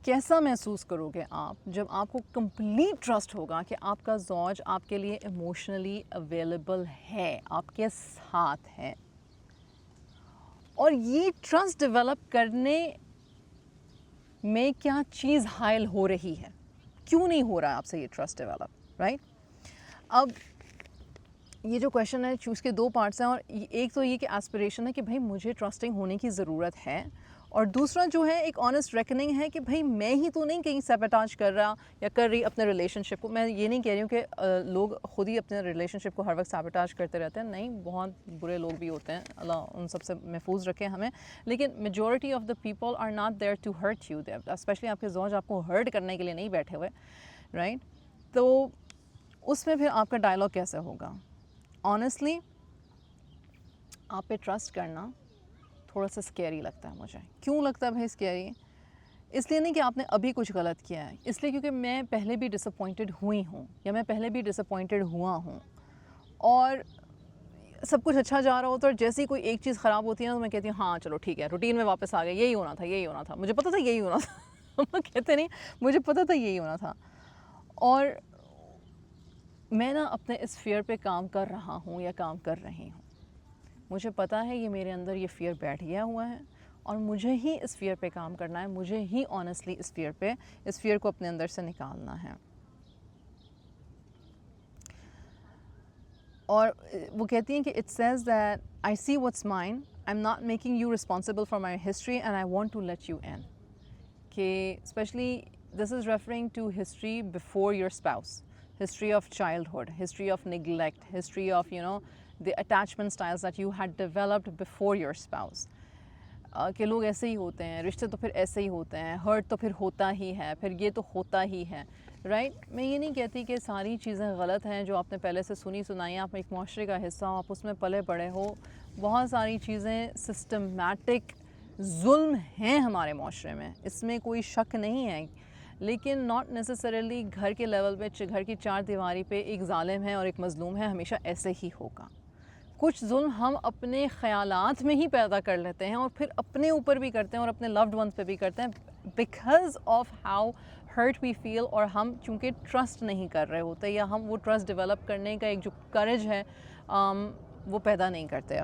कैसा महसूस करोगे आप जब आपको कंप्लीट ट्रस्ट होगा कि आपका ज़ौज आपके लिए इमोशनली अवेलेबल है, आपके साथ है, और ये ट्रस्ट डेवलप करने में क्या चीज़ हायल हो रही है, क्यों नहीं हो रहा है आपसे ये ट्रस्ट डेवलप, राइट? अब ये जो क्वेश्चन है चूज़ के दो पार्ट्स हैं, और एक तो ये कि एस्पिरेशन है कि भाई मुझे ट्रस्टिंग होने की ज़रूरत है, और दूसरा जो है एक ऑनेस्ट रेकनिंग है कि भाई मैं ही तो नहीं कहीं सैबोटेज कर रहा या कर रही अपने रिलेशनशिप को। मैं ये नहीं कह रही हूँ कि लोग खुद ही अपने रिलेशनशिप को हर वक्त सैबोटेज करते रहते हैं, नहीं, बहुत बुरे लोग भी होते हैं, अल्लाह उन सबसे महफूज रखे हमें, लेकिन majority of the people are not there to hurt you, especially आपके ज़ौज आपको हर्ट करने के लिए नहीं बैठे हुए, राइट? तो उसमें फिर आपका डायलॉग कैसे होगा? ऑनेस्टली आप पे ट्रस्ट करना थोड़ा सा स्कैरी लगता है मुझे। क्यों लगता है भाई स्कैरी? इसलिए नहीं कि आपने अभी कुछ गलत किया है, इसलिए क्योंकि मैं पहले भी डिसअपॉइंटेड हुई हूँ, या मैं पहले भी डिसअपॉइंटेड हुआ हूँ, और सब कुछ अच्छा जा रहा होता है और जैसे ही कोई एक चीज़ ख़राब होती है ना तो मैं कहती हूँ हाँ चलो ठीक है, रूटीन में वापस आ गए, यही होना था, यही होना था, मुझे पता था यही होना था कहते नहीं, मुझे पता था यही होना था। और मैं ना अपने इस फियर पे काम कर रहा हूँ या काम कर रही हूँ। मुझे पता है ये मेरे अंदर ये फ़ियर बैठ गया हुआ है, और मुझे ही इस फ़ियर पे काम करना है, मुझे ही ऑनेस्टली इस फ़ियर को अपने अंदर से निकालना है। और वो कहती हैं कि it says that I see what's mine, I am not making you responsible for my history and I want to let you in. कि specially this is referring to history before your spouse, history of childhood, history of neglect, history of the attachment styles that you had developed before your spouse. कि लोग ऐसे ही होते हैं, रिश्ते तो फिर ऐसे ही होते हैं, हर्ट तो फिर होता ही है, फिर ये तो होता ही है, राइट? मैं ये नहीं कहती कि सारी चीज़ें गलत हैं जो आपने पहले से सुनी सुनाई, आप एक माशरे का हिस्सा हो, आप उसमें पले बड़े हो, बहुत सारी चीज़ें सिस्टमेटिक जुल्म हैं हमारे माशरे में, इसमें कोई शक नहीं है, लेकिन नॉट नेसेसरीली घर के लेवल पे, घर की चार दीवारी पे एक ज़ालिम है और एक मज़लूम है, हमेशा ऐसे ही होगा। कुछ जुल्म हम अपने ख़यालात में ही पैदा कर लेते हैं और फिर अपने ऊपर भी करते हैं और अपने लव्ड वंस पे भी करते हैं, because of how hurt we feel, और हम चूँकि ट्रस्ट नहीं कर रहे होते, या हम वो ट्रस्ट डेवलप करने का एक जो करेज है वो पैदा नहीं करते।